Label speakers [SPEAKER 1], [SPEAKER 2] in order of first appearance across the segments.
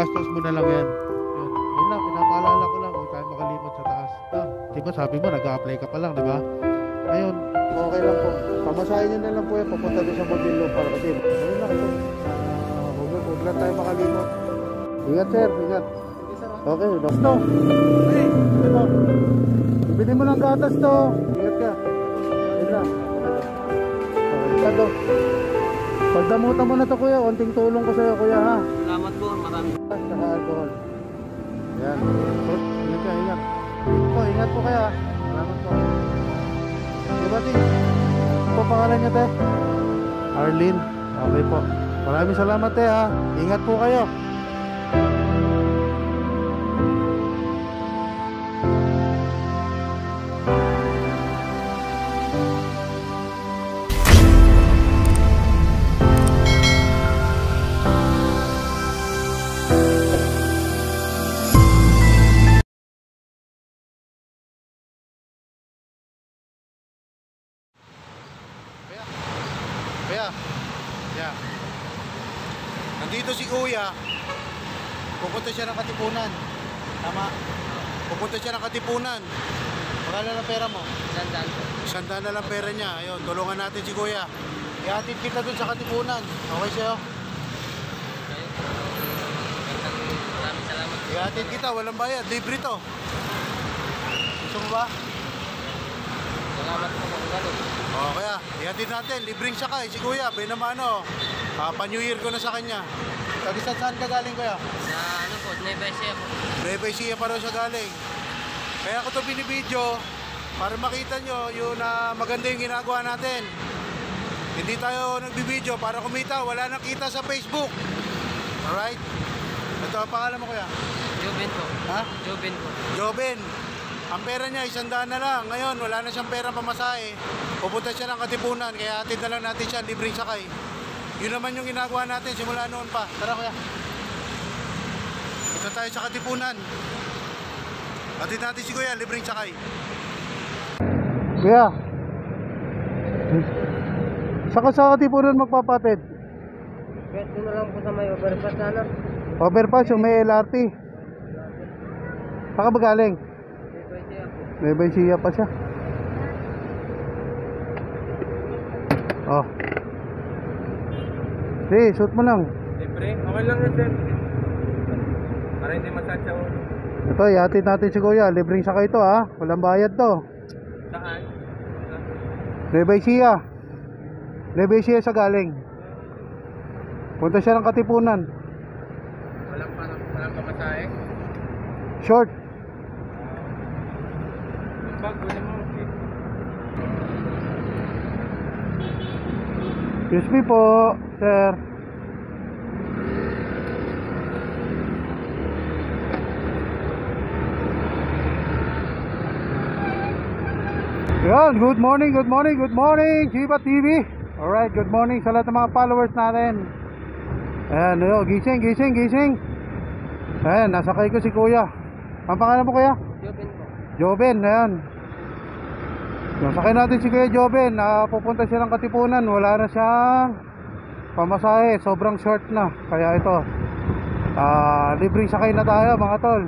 [SPEAKER 1] igastos mo na lang yan. Yun lang, pinapaalala ko lang, huwag tayo makalimot sa taas. Diba sabi mo, nag-a-apply ka pa lang, diba? Ngayon, okay lang po. Pamasahin nyo na lang po yan, papunta doon sa Modelo Park. Kasi, ayun lang ito. Huwag lang tayo makalimot. Ingat sir, ingat. Okay, ito. Hey, ito. Bili mo ng gatas to. Ingat ka. Ayun lang. Okay, ito to. Pagdamutan mo na to kuya, konting tulong ko sa'yo kuya ha.
[SPEAKER 2] Salamat po, marami.
[SPEAKER 1] Saka alcohol. Yan. Ingat ka, ingat. Ingat po kaya. Salamat po. Diba ting? Ano po pangalan niya te? Arlene. Okay po. Maraming salamat te ha. Ingat po kayo. Kuya, yeah. Nandito si kuya. Pupunta siya ng Katipunan. Tama? Pupunta siya ng Katipunan. Magkano ng pera mo? 100 na lang pera niya. Ayun, tulungan natin si kuya. Ihatid kita dun sa Katipunan. Okay sa'yo?
[SPEAKER 2] Maraming salamat.
[SPEAKER 1] Ihatid kita, walang bayad. Libre to. Gusto mo ba?
[SPEAKER 2] Salamat po kung gano'n.
[SPEAKER 1] O kaya, ihatid natin, libreng sakay si kuya, pinamano, pa-New Year ko na sa kanya. Saan ka galing kuya?
[SPEAKER 2] Sa ano po, Nueva Ecija po.
[SPEAKER 1] Nueva Ecija pa rin siya galing. Kaya ako ito binibidyo, para makita nyo yung maganda yung ginagawa natin. Hindi tayo nagbibidyo para kumita, wala nang kita sa Facebook. Alright? Ito ang pangalan mo kuya?
[SPEAKER 2] Joven po.
[SPEAKER 1] Ha?
[SPEAKER 2] Joven po.
[SPEAKER 1] Joven. Ang pera niya, 100 na lang. Ngayon, wala na siyang pera pamasahe. Pupunta siya ng Katipunan, kaya atid na lang natin siya, libreng sakay. Yun naman yung ginagawa natin simula noon pa. Tara kuya. Punta tayo sa Katipunan. Atid natin si kuya, libreng sakay. Kuya. Saka sa Katipunan magpapatid?
[SPEAKER 2] Pwede na lang po sa may overpass na ano?
[SPEAKER 1] Overpass, yung may LRT. Saka ba galing? Nueva Ecija pa siya. Oh. Hey, shoot mo lang.
[SPEAKER 2] Libre? Okay lang yun, sir. Para hindi masatsa ulo.
[SPEAKER 1] Ito, ihatid natin si kuya. Libreng sakay ito ha. Walang bayad to.
[SPEAKER 2] Saan?
[SPEAKER 1] Nueva Ecija. Nueva Ecija sa galing. Punta siya ng Katipunan.
[SPEAKER 2] Walang pamasahe?
[SPEAKER 1] Short. Excuse me po, sir. Yan, good morning, good morning, good morning, Chiba TV. Alright, good morning sa lahat ng mga followers natin. Ayan, gising, gising, gising. Ayan, nasakay ko si kuya. Ang pangalan mo kuya?
[SPEAKER 2] Joven po.
[SPEAKER 1] Joven, ayan. Sakay natin si kuya Joven. Pupunta siya ng Katipunan. Wala na siyang pamasahe, sobrang short na. Kaya ito, libreng sakay na tayo mga tol.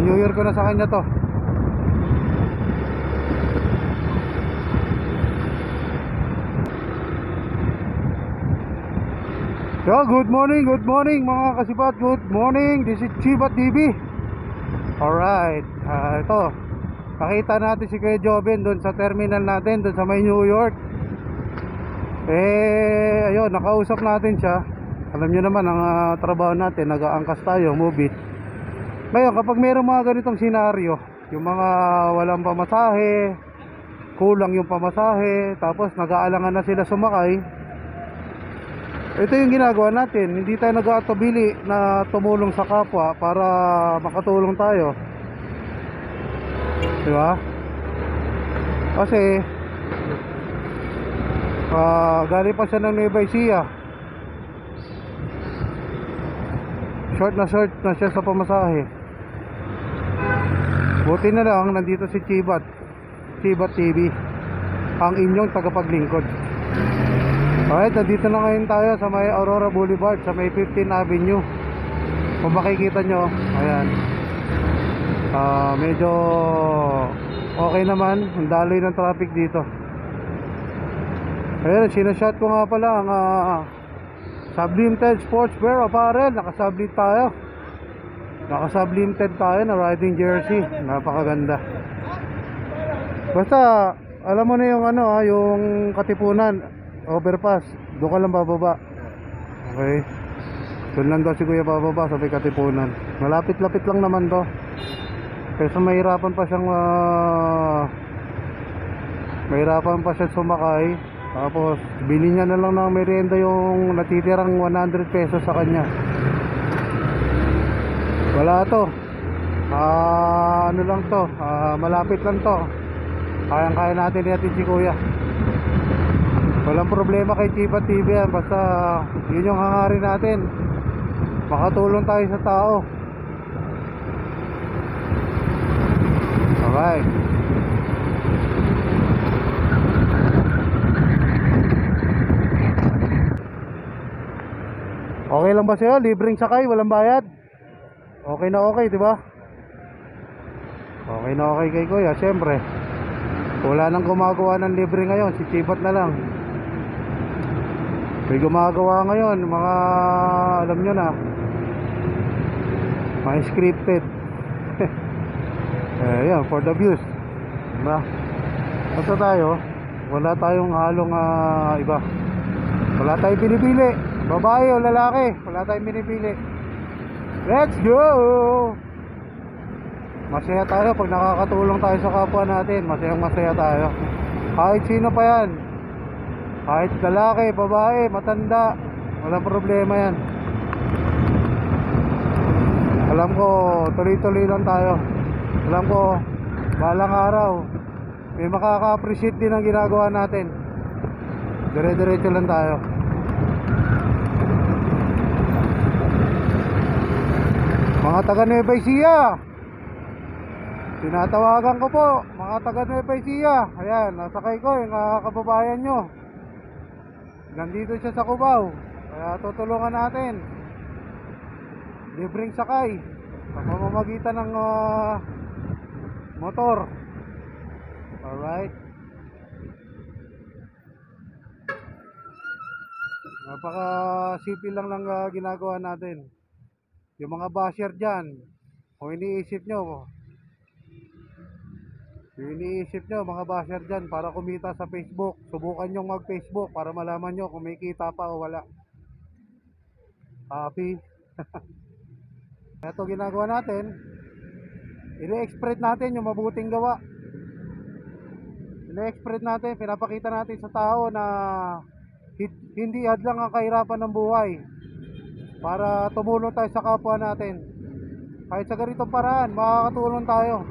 [SPEAKER 1] New Year ko na sa kanya to. Yo, good morning mga kasipat. Good morning, this is Chiba TV. Alright, ito, nakita natin si Kuya Joven doon sa terminal natin, doon sa may New York. Ayun, nakausap natin siya. Alam niyo naman ang trabaho natin, nag-aangkas tayo, move it. Ngayon, kapag mayroong mga ganitong senaryo, yung mga walang pamasahe, kulang yung pamasahe, tapos nag-aalangan na sila sumakay, ito yung ginagawa natin. Hindi tayo nag-aatubili na tumulong sa kapwa para makatulong tayo, di ba? Kasi galing pa siya ng Nueva Ecija, short na siya sa pamasahe. Buti na lang nandito si Chibat TV, ang inyong tagapaglingkod. Alright, nandito na ngayon tayo sa may Aurora Boulevard, sa may 15th Avenue. Kung makikita nyo, ayan, medyo okay naman. Ang daloy ng traffic dito. Ayan, sinashot ko nga pala ang Sublimed Sports Wear Apparel. Naka-sublim tayo. Naka-sublim tayo na riding jersey. Napakaganda. Basta alam mo na yung ano, yung Katipunan overpass, doon ka lang bababa. Okay, doon lang daw si Kuya bababa sa may Katipunan. Malapit-lapit lang naman to. Kasi mahirapan pa siyang sumakay. Tapos bili niya na lang ng merienda yung natitirang 100 pesos sa kanya. Wala to. Ano lang to, malapit lang to. Kayang-kaya natin natin si Kuya. Walang problema kay Chipa TV yan. Basta yun yung hangarin natin, makatulong tayo sa tao. Alright. Okay lang ba sa'yo? Libreng sakay, walang bayad? Okay na okay, di ba? Okay na okay kay Kuya, siyempre. Wala nang gumagawa ng libre ngayon, si Chibat na lang. May gumagawa ngayon, mga alam nyo na, mga scripted. Yan, for the views, diba? Basta tayo, wala tayong halong iba. Wala tayong pinipili, babae o lalaki, wala tayong pinipili. Let's go! Masaya tayo pag nakakatulong tayo sa kapwa natin. Masaya tayo. Kahit sino pa yan, kahit lalaki, babae, matanda, walang problema yan. Alam ko, tuloy-tuloy lang tayo. Alam ko, balang araw may makaka-appreciate din ang ginagawa natin. Dire-diretso lang tayo. Mga taga Nueva Ecija, tinatawagan ko po, mga taga Nueva Ecija. Ayan, nasakay ko yung kababayan nyo. Nandito siya sa Cubao, kaya tutulungan natin. Libreng sakay sa pamamagitan ng motor. Alright. Napaka simple lang ng ginagawa natin. Yung mga basher dyan, kung iniisip nyo mga basher dyan para kumita sa Facebook, subukan nyo mag Facebook para malaman nyo kung may kita pa o wala. Happy. Ito ginagawa natin, i-express natin yung mabuting gawa. I-express natin, pinapakita natin sa tao na hindi hadlang ang kahirapan ng buhay para tumulong tayo sa kapwa natin. Kahit sa ganitong paraan, makakatulong tayo.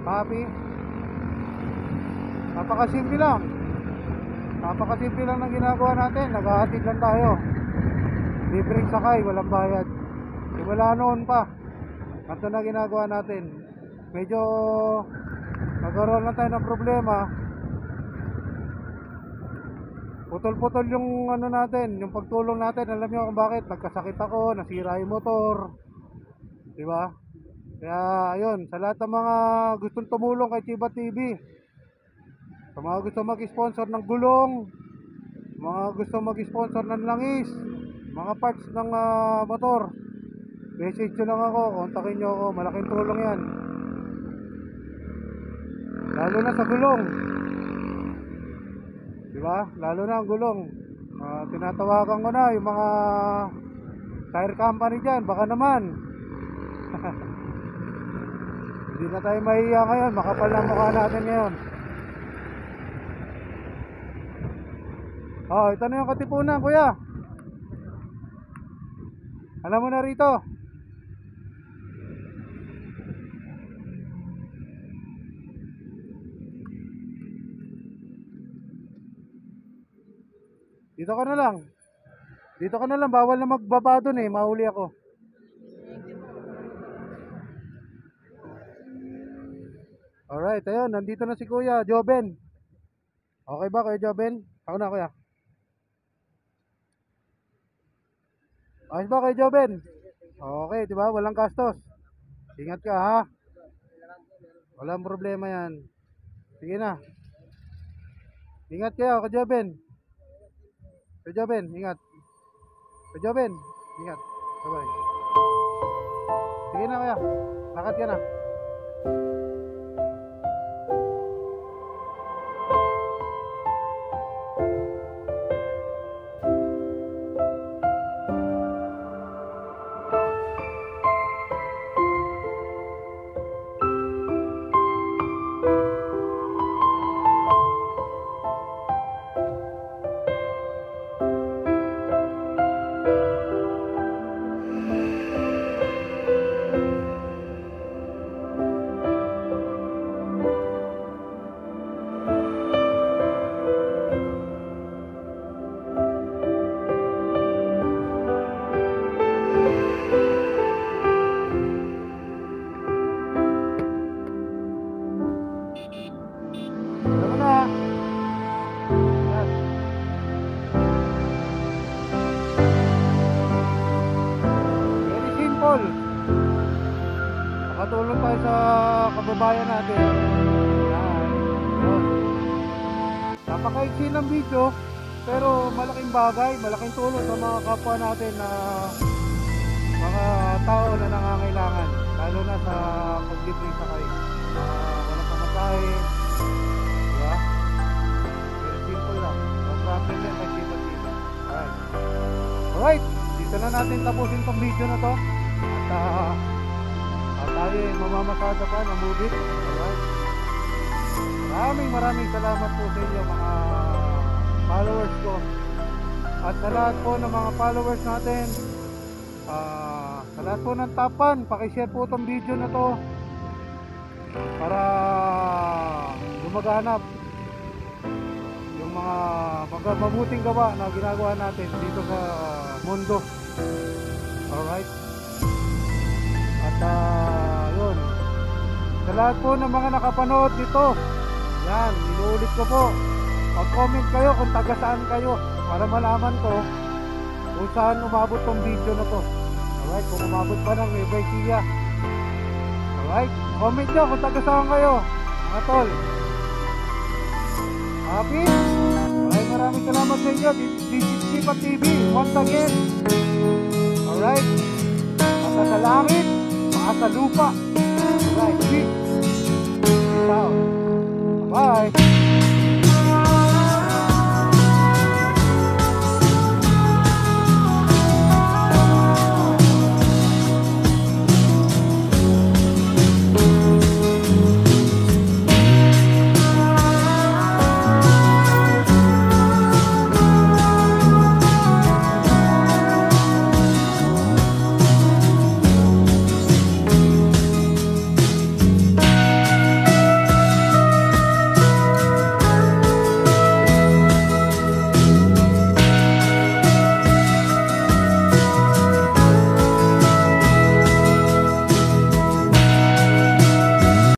[SPEAKER 1] Happy. Napakasimple lang. Napakasimple lang ng ginagawa natin. Naghahatid lang tayo. Libreng sakay, walang bayad. Wala noon pa. Ito na ginagawa natin. Medyo nagkaroon lang tayo ng problema. Putol-putol yung ano natin, yung pagtulong natin. Alam nyo kung bakit? Nagkasakit ako, nasira yung motor, diba? Kaya ayun, sa lahat ng mga gustong tumulong kay Chiba TV, sa mga gusto mag-sponsor ng gulong, mga gusto mag-sponsor ng langis, mga parts ng motor, message nyo lang ako, kontakin nyo ako. Malaking tulong yan, lalo na sa gulong, diba? Lalo na ang gulong. Tinatawagan ko na yung mga tire company dyan, baka naman hindi na tayo mahiya ngayon, makapal na mukha natin ngayon. Oh, ito na yung Katipunan, Kuya. Alam mo na rito. Dito ka na lang. Dito ka na lang, bawal na magbaba dun eh, mahuli ako. Alright, ayun, nandito na si Kuya Joben. Okay ba, Kuya Joben? Ako na, Kuya. Ayos ba, Kuya Joben? Okay, di ba? Walang gastos. Ingat ka ha. Walang problema yan. Sige na. Ingat kayo, Kajoben. Kajoben, ingat. Kajoben, ingat. Bye-bye. Sige na kaya. Lakad ka na. Tama na. Yan. Very simple. Nakatulong tayo sa kababayan natin. Yan. Yun. Napakaiksi ng video, pero malaking bagay, malaking tulong sa mga kapwa natin na mga tao na nangangailangan, lalo na sa paglibre sakay. Walang pamasahe, di ba? Very simple lang. Ang problem yan ay sipa-sipa. Alright, dito na natin tapusin tong video na to. At tayo mamamasada pa ng movie. Alright. Maraming salamat po sa inyo mga followers ko. At sa lahat po ng mga followers natin, sa lahat po ng tapan, pakishare po itong video na to para gumaganap yung mga mabuting gawa na ginagawa natin dito sa mundo. Alright. At yun, sa lahat po ng mga nakapanood dito, yan, inuulit ko po, mag-comment kayo kung taga saan kayo para malaman ko kung saan umabot tong video na to. Alright, kung umabot pa ng Nueva Ecija. Alright, comment nyo kung taga saan kayo, mga tol. Happy? Maraming salamat sa inyo. This is Sipa TV once again. Alright, maka sa langit, maka sa lupa. Alright, peace.